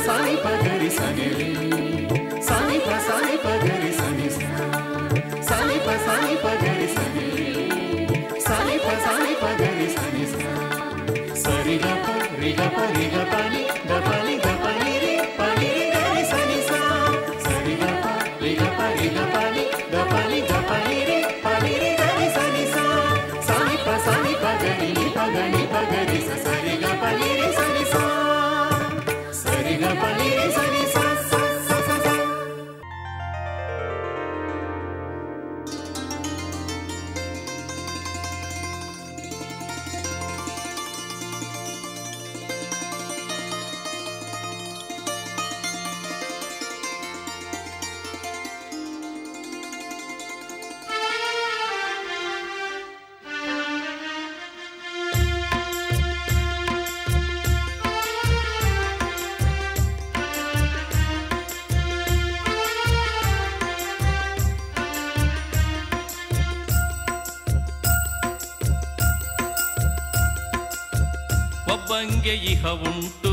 ಸಾನಿ ಪಗರಿ ಸನಿ ಸಾನಿ ಪಗರಿ ಸನಿ ಸಾನಿ ಪಗರಿ ಸನಿ ಸಾನಿ ಪಗರಿ ಸನಿ ಸರಿ ಗ ಪನಿ ಗ ಪನಿ ರಿ ಪನಿ ರಿ ಸನಿ ಸರಿ ಗ ಪನಿ ಗ ಪನಿ ಗ ಪನಿ ರಿ ಪನಿ ರಿ ಸನಿ ಸಾನಿ ಪಗರಿ ಸರಿ ಗ ಪನಿ ರಿ ಸನಿ ಸರಿ ಗ ಪನಿ ರಿ ಸನಿ ಒಬ್ಬಂಗೆ ಇಹ ಉಂಟು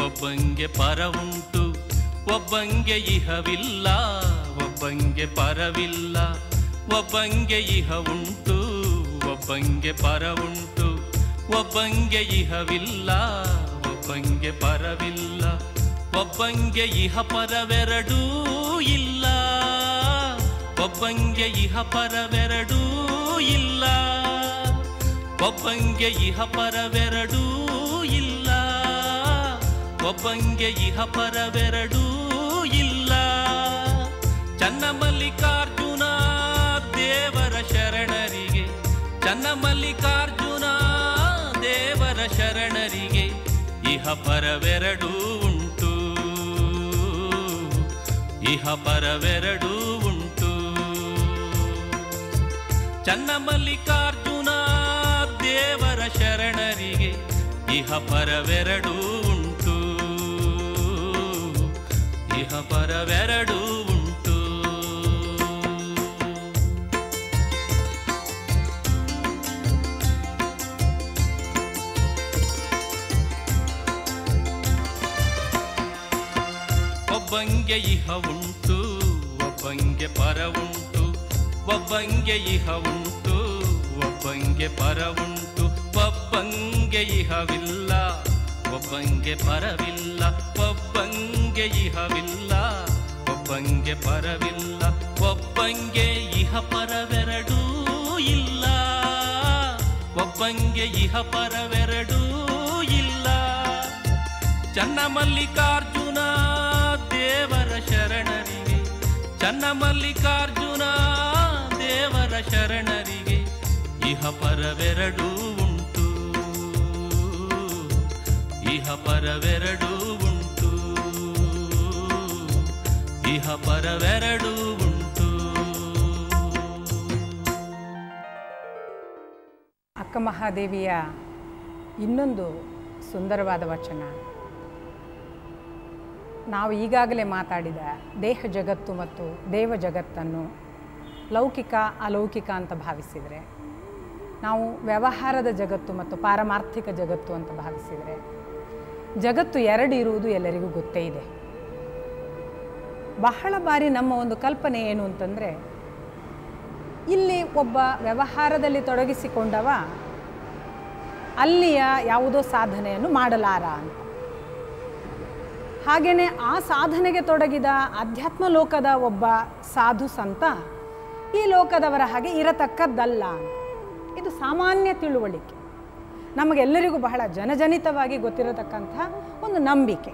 ಒಬ್ಬಂಗೆ ಪರ ಉಂಟು ಒಬ್ಬಂಗೆ ಇಹವಿಲ್ಲ ಒಬ್ಬಂಗೆ ಪರವಿಲ್ಲ ಒಬ್ಬಂಗೆ ಇಹ ಉಂಟು ಒಬ್ಬಂಗೆ ಪರ ಉಂಟು ಒಬ್ಬಂಗೆ ಇಹವಿಲ್ಲ ಒಬ್ಬಂಗೆ ಪರವಿಲ್ಲ ಒಬ್ಬಂಗೆ ಇಹ ಪರವೆರಡೂ ಇಲ್ಲ ಒಬ್ಬಂಗೆ ಇಹ ಪರವೆರಡೂ ಇಲ್ಲ ಒಬ್ಬಂಗೆ ಇಹ ಪರವೆರಡೂ ಇಲ್ಲ ಒಬ್ಬಂಗೆ ಇಹ ಪರವೆರಡೂ ಇಲ್ಲ ಚನ್ನಮಲ್ಲಿಕಾರ್ಜುನ ದೇವರ ಶರಣರಿಗೆ ಚನ್ನಮಲ್ಲಿಕಾರ್ಜುನ ದೇವರ ಶರಣರಿಗೆ ಇಹ ಪರವೆರಡೂ ಉಂಟು ಇಹ ಪರವೆರಡೂ ಉಂಟು ಚನ್ನಮಲ್ಲಿಕಾರ್ಜುನ ದೇವರ ಶರಣರಿಗೆ ಇಹ ಪರವೆರಡೂ ಉಂಟು ಇಹ ಪರವೆರಡೂ ಉಂಟು ಒಬ್ಬಂಗೆ ಇಹ ಉಂಟು ಒಬ್ಬಂಗೆ ಪರ ಉಂಟು ಒಬ್ಬಂಗೆ ಇಹ ಉಂಟು ಒಬ್ಬಂಗೆ ಪರ ಉಂಟು ಒಬ್ಬಂಗೆ ಇಹವಿಲ್ಲ ಒಬ್ಬಂಗೆ ಪರವಿಲ್ಲ ಒಬ್ಬಂಗೆ ಇಹವಿಲ್ಲ ಒಬ್ಬಂಗೆ ಪರವಿಲ್ಲ ಒಬ್ಬಂಗೆ ಇಹ ಪರವೆರಡೂ ಇಲ್ಲ ಒಬ್ಬಂಗೆ ಇಹ ಪರವೆರಡೂ ಇಲ್ಲ ಚನ್ನಮಲ್ಲಿಕಾರ್ಜುನ ದೇವರ ಶರಣರಿಗೆ ಚನ್ನಮಲ್ಲಿಕಾರ್ಜುನ ದೇವರ ಶರಣರಿಗೆ ಇಹ ಪರವೆರಡೂ ಉಂಟು ಇಹ ಪರವೆರಡೂ ಉಂಟು ಇಹ ಪರವೆರಡೂ ಉಂಟು. ಅಕ್ಕ ಮಹಾದೇವಿಯ ಇನ್ನೊಂದು ಸುಂದರವಾದ ವಚನ, ನಾವು ಈಗಾಗಲೇ ಮಾತಾಡಿದ ದೇಹ ಜಗತ್ತು ಮತ್ತು ದೇವ ಜಗತ್ತನ್ನು ಲೌಕಿಕ ಅಲೌಕಿಕ ಅಂತ ಭಾವಿಸಿದರೆ, ನಾವು ವ್ಯವಹಾರದ ಜಗತ್ತು ಮತ್ತು ಪಾರಮಾರ್ಥಿಕ ಜಗತ್ತು ಅಂತ ಭಾವಿಸಿದರೆ, ಜಗತ್ತು ಎರಡು ಇರುವುದು ಎಲ್ಲರಿಗೂ ಗೊತ್ತೇ ಇದೆ. ಬಹಳ ಬಾರಿ ನಮ್ಮ ಒಂದು ಕಲ್ಪನೆ ಏನು ಅಂತಂದರೆ, ಇಲ್ಲಿ ಒಬ್ಬ ವ್ಯವಹಾರದಲ್ಲಿ ತೊಡಗಿಸಿಕೊಂಡವ ಅಲ್ಲಿಯ ಯಾವುದೋ ಸಾಧನೆಯನ್ನು ಮಾಡಲಾರ ಅಂತ. ಹಾಗೆಯೇ ಆ ಸಾಧನೆಗೆ ತೊಡಗಿದ ಅಧ್ಯಾತ್ಮ ಲೋಕದ ಒಬ್ಬ ಸಾಧು ಸಂತ ಈ ಲೋಕದವರ ಹಾಗೆ ಇರತಕ್ಕದ್ದಲ್ಲ. ಇದು ಸಾಮಾನ್ಯ ತಿಳುವಳಿಕೆ, ನಮಗೆಲ್ಲರಿಗೂ ಬಹಳ ಜನಜನಿತವಾಗಿ ಗೊತ್ತಿರತಕ್ಕಂಥ ಒಂದು ನಂಬಿಕೆ.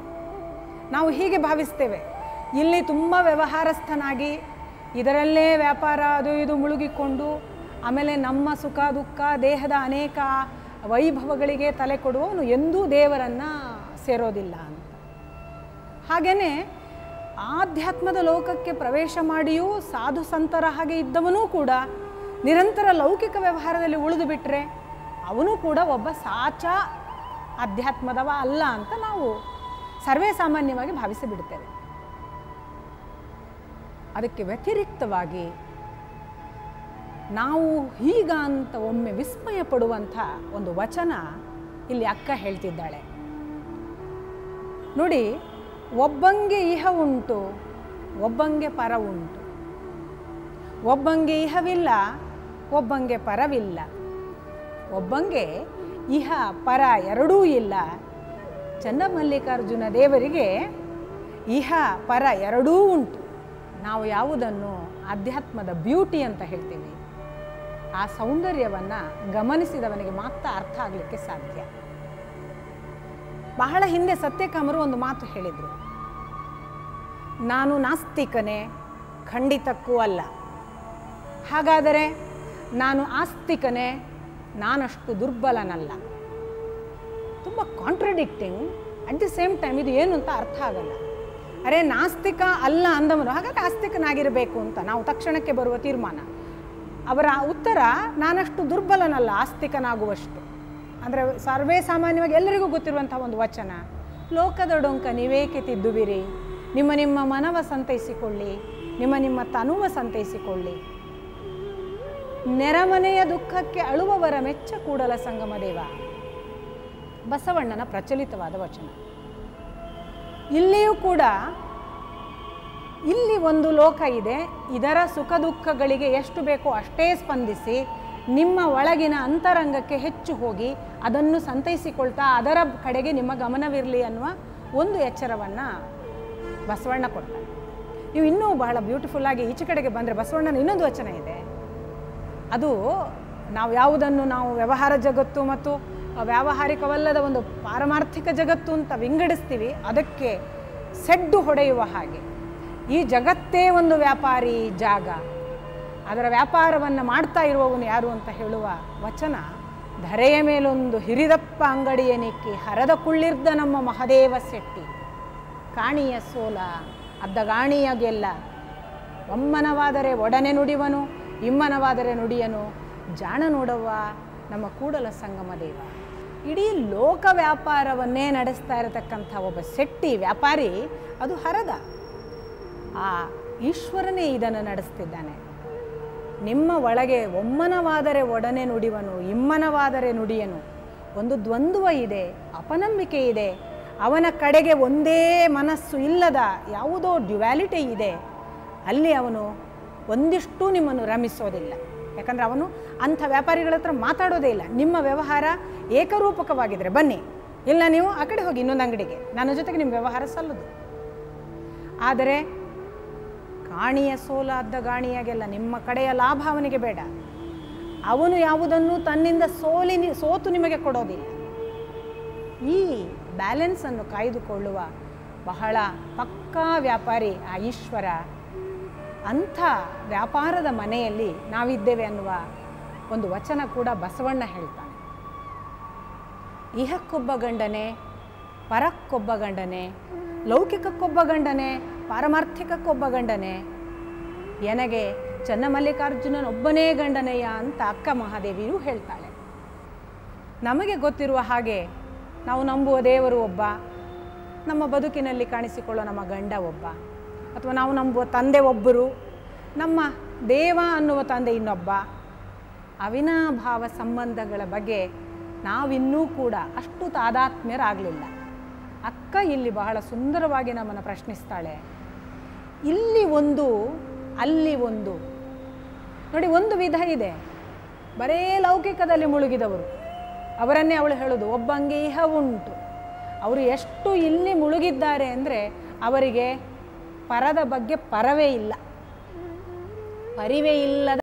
ನಾವು ಹೀಗೆ ಭಾವಿಸ್ತೇವೆ, ಇಲ್ಲಿ ತುಂಬ ವ್ಯವಹಾರಸ್ಥನಾಗಿ ಇದರಲ್ಲೇ ವ್ಯಾಪಾರ ಅದು ಇದು ಮುಳುಗಿಕೊಂಡು ಆಮೇಲೆ ನಮ್ಮ ಸುಖ ದುಃಖ ದೇಹದ ಅನೇಕ ವೈಭವಗಳಿಗೆ ತಲೆ ಕೊಡುವವನು ಎಂದೂ ದೇವರನ್ನು ಸೇರೋದಿಲ್ಲ ಅಂತ. ಹಾಗೆಯೇ ಆಧ್ಯಾತ್ಮದ ಲೋಕಕ್ಕೆ ಪ್ರವೇಶ ಮಾಡಿಯೂ ಸಾಧು ಸಂತರ ಹಾಗೆ ಇದ್ದವನೂ ಕೂಡ ನಿರಂತರ ಲೌಕಿಕ ವ್ಯವಹಾರದಲ್ಲಿ ಉಳಿದು ಬಿಟ್ಟರೆ ಅವನು ಕೂಡ ಒಬ್ಬ ಸಾಚ ಅಧ್ಯಾತ್ಮದವ ಅಲ್ಲ ಅಂತ ನಾವು ಸರ್ವೇ ಸಾಮಾನ್ಯವಾಗಿ ಭಾವಿಸಿಬಿಡ್ತೇವೆ. ಅದಕ್ಕೆ ವ್ಯತಿರಿಕ್ತವಾಗಿ ನಾವು ಹೀಗ ಅಂತ ಒಮ್ಮೆ ವಿಸ್ಮಯ ಪಡುವಂಥ ಒಂದು ವಚನ ಇಲ್ಲಿ ಅಕ್ಕ ಹೇಳ್ತಿದ್ದಾಳೆ ನೋಡಿ. ಒಬ್ಬಂಗೆ ಇಹ ಉಂಟು, ಒಬ್ಬಂಗೆ ಪರ ಉಂಟು. ಒಬ್ಬಂಗೆ ಇಹವಿಲ್ಲ, ಒಬ್ಬಂಗೆ ಪರವಿಲ್ಲ. ಒಬ್ಬಂಗೆ ಇಹ ಪರ ಎರಡೂ ಇಲ್ಲ. ಚನ್ನಮಲ್ಲಿಕಾರ್ಜುನ ದೇವರಿಗೆ ಇಹ ಪರ ಎರಡೂ ಉಂಟು. ನಾವು ಯಾವುದನ್ನು ಆಧ್ಯಾತ್ಮದ ಬ್ಯೂಟಿ ಅಂತ ಹೇಳ್ತೀವಿ, ಆ ಸೌಂದರ್ಯವನ್ನು ಗಮನಿಸಿದವನಿಗೆ ಮಾತ್ರ ಅರ್ಥ ಆಗಲಿಕ್ಕೆ ಸಾಧ್ಯ. ಬಹಳ ಹಿಂದೆ ಸತ್ಯಕಾಮರು ಒಂದು ಮಾತು ಹೇಳಿದರು, ನಾನು ನಾಸ್ತಿಕನೇ, ಖಂಡಿತಕ್ಕೂ ಅಲ್ಲ. ಹಾಗಾದರೆ ನಾನು ಆಸ್ತಿಕನೇ, ನಾನಷ್ಟು ದುರ್ಬಲನಲ್ಲ. ತುಂಬ contradicting, at the same time ಇದು ಏನು ಅಂತ ಅರ್ಥ ಆಗಲ್ಲ. ಅರೆ ನಾಸ್ತಿಕ ಅಲ್ಲ ಅಂದವನು ಹಾಗಾದರೆ ಆಸ್ತಿಕನಾಗಿರಬೇಕು ಅಂತ ನಾವು ತಕ್ಷಣಕ್ಕೆ ಬರುವ ತೀರ್ಮಾನ. ಅವರ ಉತ್ತರ ನಾನಷ್ಟು ದುರ್ಬಲನಲ್ಲ ಆಸ್ತಿಕನಾಗುವಷ್ಟು. ಅಂದರೆ ಸರ್ವೇ ಸಾಮಾನ್ಯವಾಗಿ ಎಲ್ಲರಿಗೂ ಗೊತ್ತಿರುವಂಥ ಒಂದು ವಚನ, ಲೋಕದೊಡೊಂಕ ನೀವೇಕೆ ತಿದ್ದುವಿರಿ, ನಿಮ್ಮ ನಿಮ್ಮ ಮನವ ಸಂತೈಸಿಕೊಳ್ಳಿ, ನಿಮ್ಮ ನಿಮ್ಮ ತನುವ ಸಂತೈಸಿಕೊಳ್ಳಿ. ನೆರಮನೆಯ ದುಃಖಕ್ಕೆ ಅಳುವವರ ಮೆಚ್ಚ ಕೂಡಲ ಸಂಗಮ ದೇವ. ಬಸವಣ್ಣನ ಪ್ರಚಲಿತವಾದ ವಚನ. ಇಲ್ಲಿಯೂ ಕೂಡ ಇಲ್ಲಿ ಒಂದು ಲೋಕ ಇದೆ, ಇದರ ಸುಖ ದುಃಖಗಳಿಗೆ ಎಷ್ಟು ಬೇಕೋ ಅಷ್ಟೇ ಸ್ಪಂದಿಸಿ ನಿಮ್ಮ ಒಳಗಿನ ಅಂತರಂಗಕ್ಕೆ ಹೆಚ್ಚು ಹೋಗಿ ಅದನ್ನು ಸಂತೈಸಿಕೊಳ್ತಾ ಅದರ ಕಡೆಗೆ ನಿಮ್ಮ ಗಮನವಿರಲಿ ಅನ್ನುವ ಒಂದು ಎಚ್ಚರವನ್ನು ಬಸವಣ್ಣ ಕೊಡ್ತಾರೆ. ನೀವು ಇನ್ನೂ ಬಹಳ ಬ್ಯೂಟಿಫುಲ್ಲಾಗಿ ಈಚೆ ಕಡೆಗೆ ಬಂದರೆ ಬಸವಣ್ಣನ ಇನ್ನೊಂದು ವಚನ ಇದೆ. ಅದು ನಾವು ಯಾವುದನ್ನು ನಾವು ವ್ಯವಹಾರ ಜಗತ್ತು ಮತ್ತು ವ್ಯಾವಹಾರಿಕವಲ್ಲದ ಒಂದು ಪಾರಮಾರ್ಥಿಕ ಜಗತ್ತು ಅಂತ ವಿಂಗಡಿಸ್ತೀವಿ, ಅದಕ್ಕೆ ಸೆಡ್ಡು ಹೊಡೆಯುವ ಹಾಗೆ ಈ ಜಗತ್ತೇ ಒಂದು ವ್ಯಾಪಾರಿ ಜಾಗ, ಅದರ ವ್ಯಾಪಾರವನ್ನು ಮಾಡ್ತಾ ಇರುವವನು ಯಾರು ಅಂತ ಹೇಳುವ ವಚನ. ಧರೆಯ ಮೇಲೊಂದು ಹಿರಿದಪ್ಪ ಅಂಗಡಿಯ ನಿಕ್ಕಿ ಹರದ ಕುಳ್ಳಿರ್ದ ನಮ್ಮ ಮಹದೇವ ಶೆಟ್ಟಿ, ಕಾಣಿಯ ಸೋಲ ಅದ್ದಗಾಣಿಯ ಗೆಲ್ಲ, ಒಮ್ಮನವಾದರೆ ಒಡನೆ ನುಡಿವನು, ಇಮ್ಮನವಾದರೆ ನುಡಿಯನು, ಜಾಣ ನೋಡವ್ವ ನಮ್ಮ ಕೂಡಲ ಸಂಗಮ ದೇವ. ಇಡೀ ಲೋಕ ವ್ಯಾಪಾರವನ್ನೇ ನಡೆಸ್ತಾ ಇರತಕ್ಕಂಥ ಒಬ್ಬ ಶೆಟ್ಟಿ ವ್ಯಾಪಾರಿ, ಅದು ಹರದ. ಆ ಈಶ್ವರನೇ ಇದನ್ನು ನಡೆಸ್ತಿದ್ದಾನೆ. ನಿಮ್ಮ ಒಳಗೆ ಒಮ್ಮನವಾದರೆ ಒಡನೆ ನುಡಿವನು, ಇಮ್ಮನವಾದರೆ ನುಡಿಯನು. ಒಂದು ದ್ವಂದ್ವ ಇದೆ, ಅಪನಂಬಿಕೆ ಇದೆ, ಅವನ ಕಡೆಗೆ ಒಂದೇ ಮನಸ್ಸು ಇಲ್ಲದ ಯಾವುದೋ ಡ್ಯುವ್ಯಾಲಿಟಿ ಇದೆ. ಅಲ್ಲಿ ಅವನು ಒಂದಿಷ್ಟು ನಿಮ್ಮನ್ನು ರಮಿಸೋದಿಲ್ಲ. ಯಾಕಂದರೆ ಅವನು ಅಂಥ ವ್ಯಾಪಾರಿಗಳ ಹತ್ರ ಮಾತಾಡೋದೇ ಇಲ್ಲ. ನಿಮ್ಮ ವ್ಯವಹಾರ ಏಕರೂಪಕವಾಗಿದ್ದರೆ ಬನ್ನಿ, ಇಲ್ಲ ನೀವು ಆ ಕಡೆ ಹೋಗಿ ಇನ್ನೊಂದು ಅಂಗಡಿಗೆ, ನನ್ನ ಜೊತೆಗೆ ನಿಮ್ಮ ವ್ಯವಹಾರ ಸಲ್ಲದು. ಆದರೆ ಕಾಣಿಯ ಸೋಲ ಅದ್ದ ಗಾಣಿಯಾಗೆಲ್ಲ, ನಿಮ್ಮ ಕಡೆಯ ಲಾಭ ಅವನಿಗೆ ಬೇಡ. ಅವನು ಯಾವುದನ್ನು ತನ್ನಿಂದ ಸೋತು ನಿಮಗೆ ಕೊಡೋದಿಲ್ಲ. ಈ ಬ್ಯಾಲೆನ್ಸನ್ನು ಕಾಯ್ದುಕೊಳ್ಳುವ ಬಹಳ ಪಕ್ಕಾ ವ್ಯಾಪಾರಿ ಆ ಈಶ್ವರ. ಅಂಥ ವ್ಯಾಪಾರದ ಮನೆಯಲ್ಲಿ ನಾವಿದ್ದೇವೆ ಅನ್ನುವ ಒಂದು ವಚನ ಕೂಡ ಬಸವಣ್ಣ ಹೇಳ್ತಾನೆ. ಇಹಕ್ಕೊಬ್ಬ ಗಂಡನೆ, ಪರಕ್ಕೊಬ್ಬ ಗಂಡನೆ, ಲೌಕಿಕಕ್ಕೊಬ್ಬ ಗಂಡನೆ, ಪಾರಮಾರ್ಥಿಕಕ್ಕೊಬ್ಬ ಗಂಡನೆ, ಎನಗೆ ಚನ್ನಮಲ್ಲಿಕಾರ್ಜುನನೊಬ್ಬನೇ ಗಂಡನೆಯ ಅಂತ ಅಕ್ಕ ಮಹಾದೇವಿಯೂ ಹೇಳ್ತಾಳೆ. ನಮಗೆ ಗೊತ್ತಿರುವ ಹಾಗೆ ನಾವು ನಂಬುವ ದೇವರು ಒಬ್ಬ, ನಮ್ಮ ಬದುಕಿನಲ್ಲಿ ಕಾಣಿಸಿಕೊಳ್ಳೋ ನಮ್ಮ ಗಂಡ ಒಬ್ಬ, ಅಥವಾ ನಾವು ನಂಬುವ ತಂದೆ ಒಬ್ಬರು, ನಮ್ಮ ದೇವ ಅನ್ನುವ ತಂದೆ ಇನ್ನೊಬ್ಬ. ಅವಿನಾಭಾವ ಸಂಬಂಧಗಳ ಬಗ್ಗೆ ನಾವಿನ್ನೂ ಕೂಡ ಅಷ್ಟು ತಾದಾತ್ಮ್ಯರಾಗಲಿಲ್ಲ. ಅಕ್ಕ ಇಲ್ಲಿ ಬಹಳ ಸುಂದರವಾಗಿ ನಮ್ಮನ್ನು ಪ್ರಶ್ನಿಸ್ತಾಳೆ. ಇಲ್ಲಿ ಒಂದು, ಅಲ್ಲಿ ಒಂದು. ನೋಡಿ, ಒಂದು ವಿಧ ಇದೆ, ಬರೇ ಲೌಕಿಕದಲ್ಲಿ ಮುಳುಗಿದವರು, ಅವರನ್ನೇ ಅವಳು ಹೇಳೋದು ಒಬ್ಬಂಗೆ ಇಹ ಉಂಟು. ಅವರು ಎಷ್ಟು ಇಲ್ಲಿ ಮುಳುಗಿದ್ದಾರೆ ಅಂದರೆ ಅವರಿಗೆ ಪರದ ಬಗ್ಗೆ ಪರವೇ ಇಲ್ಲ, ಪರಿವೇ ಇಲ್ಲದ